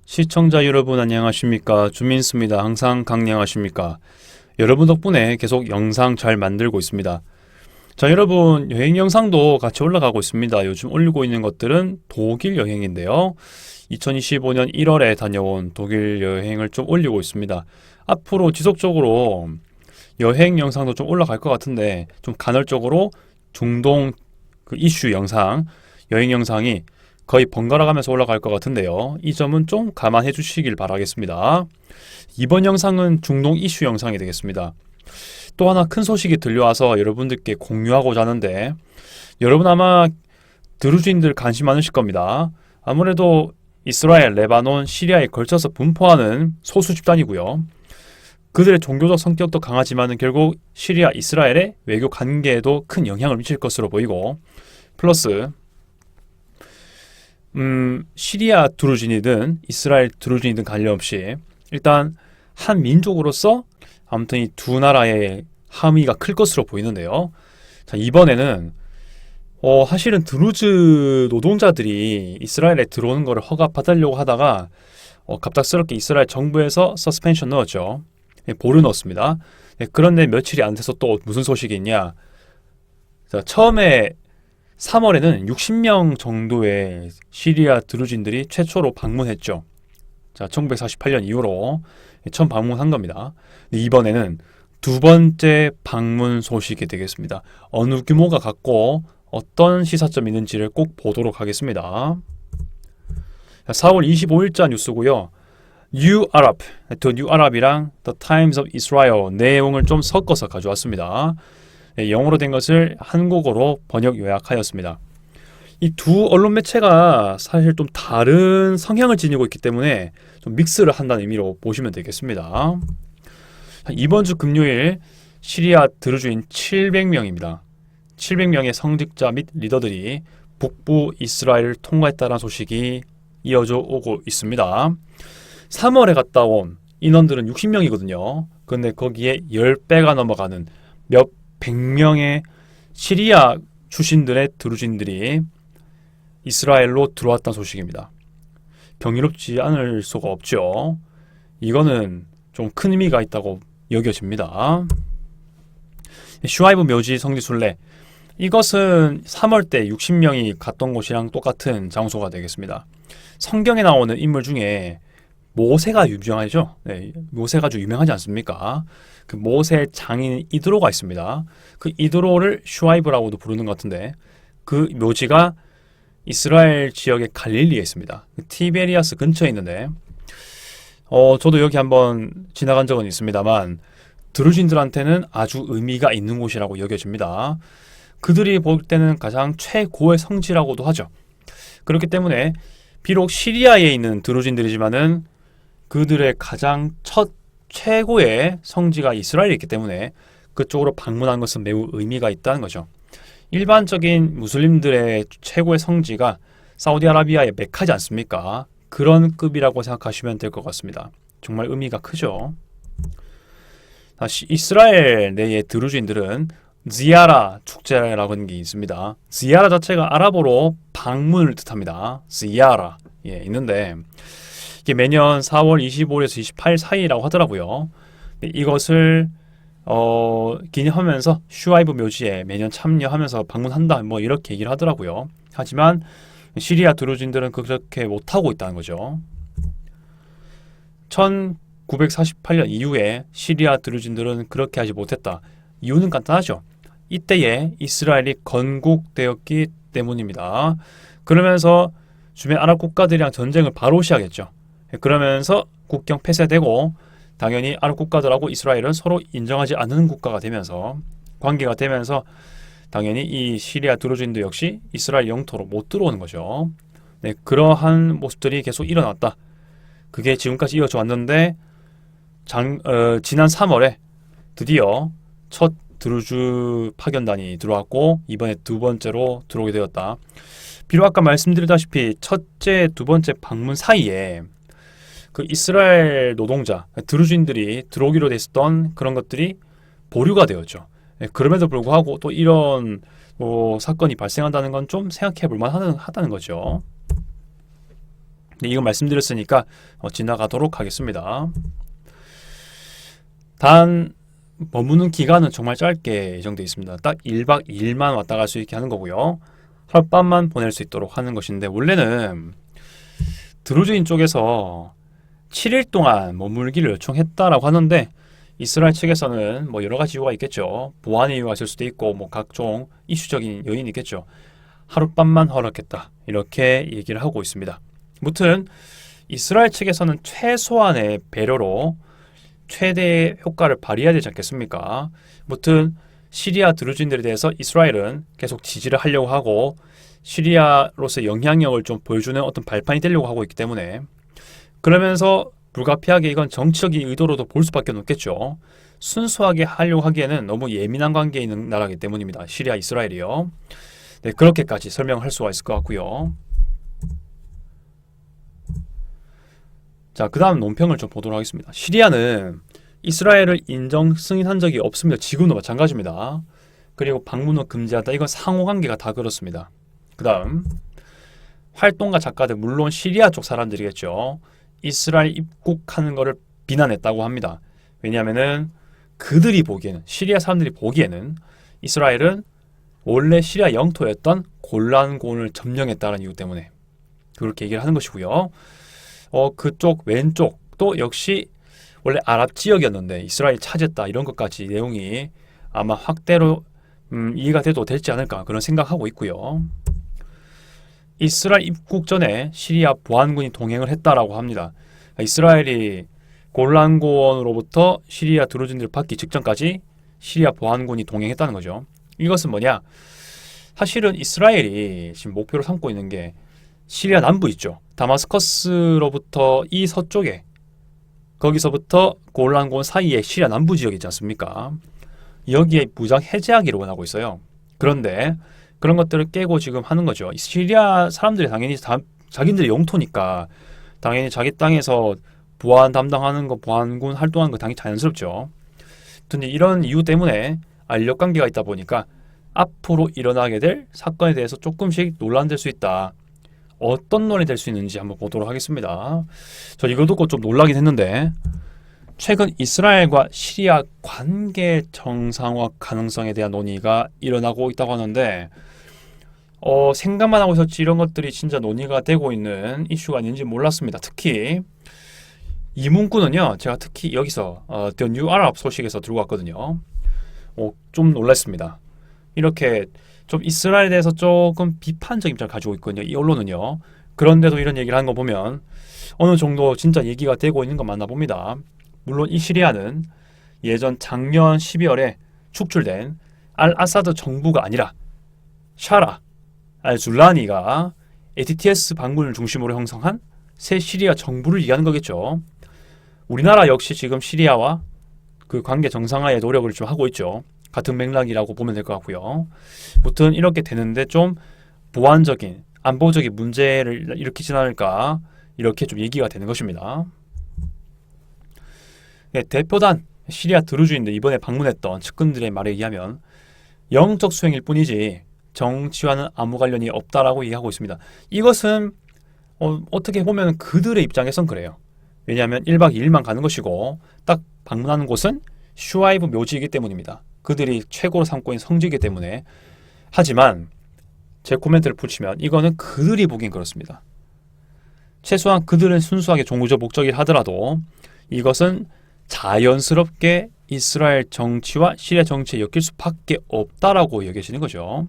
시청자 여러분 안녕하십니까? 주민수입니다. 항상 강령하십니까? 여러분 덕분에 계속 영상 잘 만들고 있습니다. 자, 여러분 여행 영상도 같이 올라가고 있습니다. 요즘 올리고 있는 것들은 독일 여행인데요. 2025년 1월에 다녀온 독일 여행을 좀 올리고 있습니다. 앞으로 지속적으로 여행 영상도 좀 올라갈 것 같은데 좀 간헐적으로 중동 그 이슈 영상, 여행 영상이 거의 번갈아 가면서 올라갈 것 같은데요. 이 점은 좀 감안해 주시길 바라겠습니다. 이번 영상은 중동 이슈 영상이 되겠습니다. 또 하나 큰 소식이 들려와서 여러분들께 공유하고자 하는데, 여러분 아마 드루즈인들 관심 많으실 겁니다. 아무래도 이스라엘, 레바논, 시리아에 걸쳐서 분포하는 소수 집단이고요. 그들의 종교적 성격도 강하지만 결국 시리아, 이스라엘의 외교 관계에도 큰 영향을 미칠 것으로 보이고, 플러스 시리아 드루진이든 이스라엘 드루진이든 관련없이 일단 한 민족으로서 아무튼 이 두 나라의 함의가 클 것으로 보이는데요. 자, 이번에는 사실은 드루즈 노동자들이 이스라엘에 들어오는 것을 허가받으려고 하다가 갑작스럽게 이스라엘 정부에서 서스펜션 넣었죠. 보류 넣었습니다. 그런데 며칠이 안 돼서 또 무슨 소식이 있냐. 자, 처음에 3월에는 60명 정도의 시리아 드루진들이 최초로 방문했죠. 자, 1948년 이후로 처음 방문한 겁니다. 이번에는 두 번째 방문 소식이 되겠습니다. 어느 규모가 같고 어떤 시사점이 있는지를 꼭 보도록 하겠습니다. 4월 25일자 뉴스고요. New Arab, The New Arab이랑 The Times of Israel 내용을 좀 섞어서 가져왔습니다. 영어로 된 것을 한국어로 번역 요약하였습니다. 이 두 언론 매체가 사실 좀 다른 성향을 지니고 있기 때문에 좀 믹스를 한다는 의미로 보시면 되겠습니다. 이번 주 금요일 시리아 드루즈인 700명입니다. 700명의 성직자 및 리더들이 북부 이스라엘을 통과했다는 소식이 이어져 오고 있습니다. 3월에 갔다 온 인원들은 60명이거든요. 그런데 거기에 10배가 넘어가는 몇 100명의 시리아 출신들의 드루진들이 이스라엘로 들어왔다는 소식입니다. 경이롭지 않을 수가 없죠. 이거는 좀 큰 의미가 있다고 여겨집니다. 슈아이브 묘지 성지순례, 이것은 3월 때 60명이 갔던 곳이랑 똑같은 장소가 되겠습니다. 성경에 나오는 인물 중에 모세가 유명하죠. 네, 모세가 아주 유명하지 않습니까? 그 모세 장인 이드로가 있습니다. 그 이드로를 슈아이브라고도 부르는 것 같은데, 그 묘지가 이스라엘 지역의 갈릴리에 있습니다. 티베리아스 근처에 있는데, 저도 여기 한번 지나간 적은 있습니다만 드루진들한테는 아주 의미가 있는 곳이라고 여겨집니다. 그들이 볼 때는 가장 최고의 성지라고도 하죠. 그렇기 때문에 비록 시리아에 있는 드루진들이지만은 그들의 가장 최고의 성지가 이스라엘에 있기 때문에 그쪽으로 방문한 것은 매우 의미가 있다는 거죠. 일반적인 무슬림들의 최고의 성지가 사우디아라비아의 메카지 않습니까? 그런 급이라고 생각하시면 될 것 같습니다. 정말 의미가 크죠. 다시 이스라엘 내의 드루즈인들은 지야라 축제라고 하는 게 있습니다. 지야라 자체가 아랍어로 방문을 뜻합니다. 지야라 있는데 이게 매년 4월 25일에서 28일 사이라고 하더라고요. 이것을 기념하면서 슈아이브 묘지에 매년 참여하면서 방문한다 뭐 이렇게 얘기를 하더라고요. 하지만 시리아 드루진들은 그렇게 못하고 있다는 거죠. 1948년 이후에 시리아 드루진들은 그렇게 하지 못했다. 이유는 간단하죠. 이때에 이스라엘이 건국되었기 때문입니다. 그러면서 주변 아랍 국가들이랑 전쟁을 바로 시작했죠. 그러면서 국경 폐쇄되고 당연히 아랍 국가들하고 이스라엘은 서로 인정하지 않는 국가가 되면서 관계가 되면서 당연히 이 시리아 드루진도 역시 이스라엘 영토로 못 들어오는 거죠. 네, 그러한 모습들이 계속 일어났다. 그게 지금까지 이어져 왔는데 지난 3월에 드디어 첫 드루즈 파견단이 들어왔고 이번에 두 번째로 들어오게 되었다. 비록 아까 말씀드렸다시피 첫째, 두 번째 방문 사이에 그 이스라엘 노동자, 드루진들이 들어오기로 됐었던 그런 것들이 보류가 되었죠. 그럼에도 불구하고 또 이런 사건이 발생한다는 건 좀 생각해 볼 만하다는 거죠. 네, 이거 말씀드렸으니까 지나가도록 하겠습니다. 단 머무는 기간은 정말 짧게 예정되어 있습니다. 딱 1박 2일만 왔다 갈 수 있게 하는 거고요. 하룻밤만 보낼 수 있도록 하는 것인데, 원래는 드루즈인 쪽에서 7일 동안 머물기를 요청했다라고 하는데, 이스라엘 측에서는 뭐 여러 가지 이유가 있겠죠. 보안 이유가 있을 수도 있고 뭐 각종 이슈적인 요인이 있겠죠. 하룻밤만 허락했다, 이렇게 얘기를 하고 있습니다. 무튼 이스라엘 측에서는 최소한의 배려로 최대의 효과를 발휘해야 되지 않겠습니까? 무튼 시리아 드루즈인들에 대해서 이스라엘은 계속 지지를 하려고 하고 시리아로서의 영향력을 좀 보여주는 어떤 발판이 되려고 하고 있기 때문에, 그러면서 불가피하게 이건 정치적인 의도로도 볼 수밖에 없겠죠. 순수하게 하려고 하기에는 너무 예민한 관계에 있는 나라이기 때문입니다. 시리아 이스라엘이요. 네, 그렇게까지 설명할 수가 있을 것 같고요. 자, 그 다음 논평을 좀 보도록 하겠습니다. 시리아는 이스라엘을 인정 승인한 적이 없습니다. 지금도 마찬가지입니다. 그리고 방문을 금지하다, 이건 상호관계가 다 그렇습니다. 그 다음 활동가 작가들, 물론 시리아 쪽 사람들이겠죠. 이스라엘 입국하는 것을 비난했다고 합니다. 왜냐하면은 그들이 보기에는, 시리아 사람들이 보기에는 이스라엘은 원래 시리아 영토였던 골란고원을 점령했다는 이유 때문에 그렇게 얘기를 하는 것이고요. 그쪽 왼쪽도 역시 원래 아랍 지역이었는데 이스라엘이 차지했다, 이런 것까지 내용이 아마 확대로 이해가 돼도 될지 않을까, 그런 생각하고 있고요. 이스라엘 입국 전에 시리아 보안군이 동행을 했다라고 합니다. 이스라엘이 골란고원으로부터 시리아 드루즈인들을 받기 직전까지 시리아 보안군이 동행했다는 거죠. 이것은 뭐냐? 사실은 이스라엘이 지금 목표로 삼고 있는 게 시리아 남부 있죠. 다마스커스로부터 이 서쪽에, 거기서부터 골란고원 사이에 시리아 남부 지역이 있지 않습니까? 여기에 무장 해제하기를 원하고 있어요. 그런데 그런 것들을 깨고 지금 하는 거죠. 시리아 사람들이 당연히 자기들의 영토니까 당연히 자기 땅에서 보안 담당하는 거, 보안군 활동하는 거 당연히 자연스럽죠. 근데 이런 이유 때문에 알력 관계가 있다 보니까 앞으로 일어나게 될 사건에 대해서 조금씩 논란될 수 있다. 어떤 논란이 될 수 있는지 한번 보도록 하겠습니다. 저 이거 듣고 좀 놀라긴 했는데, 최근 이스라엘과 시리아 관계 정상화 가능성에 대한 논의가 일어나고 있다고 하는데, 생각만 하고 있었지 이런 것들이 진짜 논의가 되고 있는 이슈가 있는지 몰랐습니다. 특히 이 문구는요, 제가 특히 여기서 The New Arab 소식에서 들고 왔거든요. 좀 놀랐습니다. 이렇게 좀 이스라엘에 대해서 조금 비판적 입장을 가지고 있거든요, 이 언론은요. 그런데도 이런 얘기를 하는 거 보면 어느 정도 진짜 얘기가 되고 있는 건 맞나 봅니다. 물론 이 시리아는 예전 작년 12월에 축출된 알 아사드 정부가 아니라 샤라 알줄라니가 ATTS 반군을 중심으로 형성한 새 시리아 정부를 얘기하는 거겠죠. 우리나라 역시 지금 시리아와 그 관계 정상화의 노력을 좀 하고 있죠. 같은 맥락이라고 보면 될 것 같고요. 무튼 이렇게 되는데 좀 보안적인, 안보적인 문제를 일으키지 않을까, 이렇게 좀 얘기가 되는 것입니다. 네, 대표단 시리아 드루즈인들 이번에 방문했던 측근들의 말에 의하면 영적 수행일 뿐이지 정치와는 아무 관련이 없다라고 얘기하고 있습니다. 이것은 어떻게 보면 그들의 입장에선 그래요. 왜냐하면 1박 2일만 가는 것이고 딱 방문하는 곳은 슈아이브 묘지이기 때문입니다. 그들이 최고로 삼고 있는 성지이기 때문에. 하지만 제 코멘트를 붙이면 이거는 그들이 보기엔 그렇습니다. 최소한 그들은 순수하게 종교적 목적이라 하더라도 이것은 자연스럽게 이스라엘 정치와 시리아 정치에 엮일 수밖에 없다라고 여겨지는 거죠.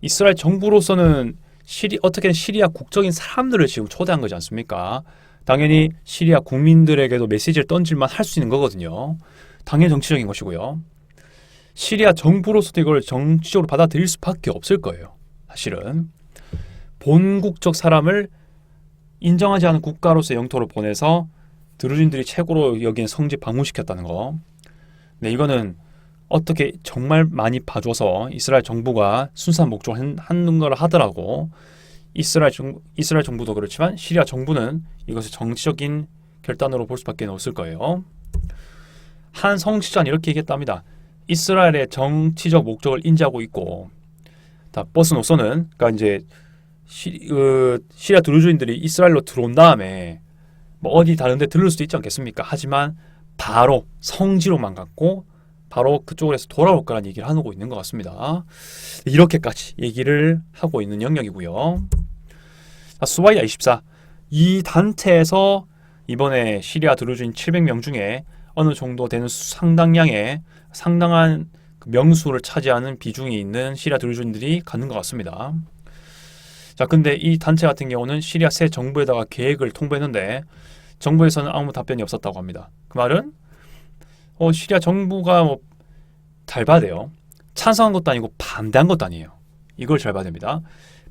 이스라엘 정부로서는 어떻게든 시리아 국적인 사람들을 지금 초대한 거지 않습니까? 당연히 시리아 국민들에게도 메시지를 던질만 할 수 있는 거거든요. 당연히 정치적인 것이고요. 시리아 정부로서도 이걸 정치적으로 받아들일 수밖에 없을 거예요. 사실은 본국적 사람을 인정하지 않은 국가로서 영토로 보내서 드루즈인들이 최고로 여긴 성지 방문시켰다는 거. 네, 이거는 어떻게 정말 많이 봐줘서 이스라엘 정부가 순수한 목적을 하는 걸 하더라고. 이스라엘 정부도 그렇지만 시리아 정부는 이것을 정치적인 결단으로 볼 수밖에 없을 거예요. 한 성지자는 이렇게 얘기했답니다. 이스라엘의 정치적 목적을 인지하고 있고, 다 버스 노선은, 그러니까 이제 시리아 드루즈인들이 이스라엘로 들어온 다음에 뭐 어디 다른 데 들를 수도 있지 않겠습니까? 하지만 바로 성지로만 갔고 바로 그쪽으로 해서 돌아올 거라는 얘기를 하고 있는 것 같습니다. 이렇게까지 얘기를 하고 있는 영역이고요. 수바이아 24, 이 단체에서 이번에 시리아 드루즈인 700명 중에 어느 정도 되는 상당한 명수를 차지하는 비중이 있는 시리아 드루즈인들이 가는 것 같습니다. 자, 근데 이 단체 같은 경우는 시리아 새 정부에다가 계획을 통보했는데 정부에서는 아무 답변이 없었다고 합니다. 그 말은 시리아 정부가 뭐 잘 봐야 돼요. 찬성한 것도 아니고 반대한 것도 아니에요. 이걸 잘 봐야 됩니다.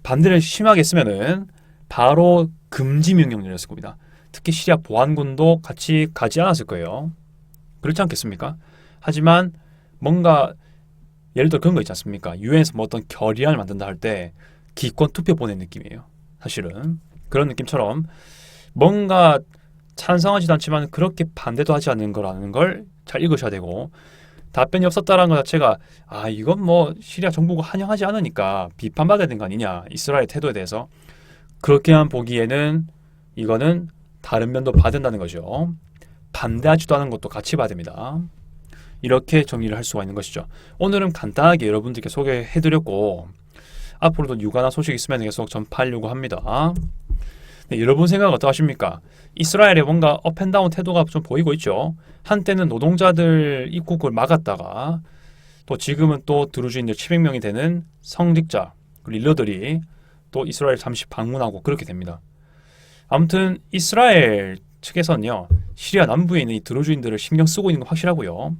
반대를 심하게 했으면은 바로 금지 명령을 내렸을 겁니다. 특히 시리아 보안군도 같이 가지 않았을 거예요. 그렇지 않겠습니까? 하지만 뭔가 예를 들어 그런 거 있지 않습니까? 유엔에서 뭐 어떤 결의안을 만든다 할 때 기권 투표 보낸 느낌이에요. 사실은 그런 느낌처럼 뭔가 찬성하지도 않지만 그렇게 반대도 하지 않는 거라는 걸 잘 읽으셔야 되고, 답변이 없었다는 것 자체가 이건 뭐 시리아 정부가 환영하지 않으니까 비판받아야 되는 거 아니냐, 이스라엘 태도에 대해서 그렇게만 보기에는 이거는 다른 면도 봐야 된다는 거죠. 반대하지도 않은 것도 같이 봐야 됩니다. 이렇게 정리를 할 수가 있는 것이죠. 오늘은 간단하게 여러분들께 소개해드렸고 앞으로도 유관한 소식 있으면 계속 전파하려고 합니다. 네, 여러분 생각 어떠하십니까? 이스라엘의 뭔가 업앤다운 태도가 좀 보이고 있죠. 한때는 노동자들 입국을 막았다가 또 지금은 또 드루즈인들 700명이 되는 성직자, 릴러들이 또 이스라엘 잠시 방문하고 그렇게 됩니다. 아무튼 이스라엘 측에서는요, 시리아 남부에 있는 이 드루즈인들을 신경 쓰고 있는 건 확실하고요.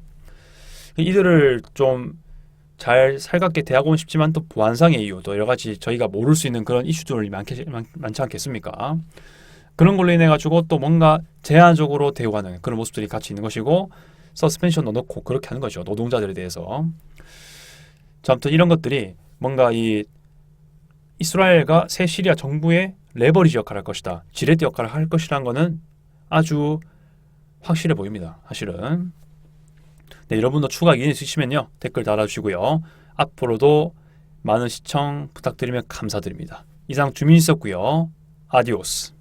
이들을 좀 잘 살갑게 대하고는 싶지만 또 보안상의 이유, 또 여러 가지 저희가 모를 수 있는 그런 이슈들이 많지 않겠습니까? 그런 걸로 인해 가지고 또 뭔가 제한적으로 대우하는 그런 모습들이 같이 있는 것이고, 서스펜션 넣어놓고 그렇게 하는 거죠. 노동자들에 대해서. 자, 아무튼 이런 것들이 뭔가 이 이스라엘과 새 시리아 정부의 레버리지 역할을 할 것이다, 지렛대 역할을 할 것이라는 거는 아주 확실해 보입니다. 사실은. 네, 여러분도 추가 의견 있으시면요, 댓글 달아주시고요. 앞으로도 많은 시청 부탁드리며 감사드립니다. 이상 주민 있었고요. 아디오스.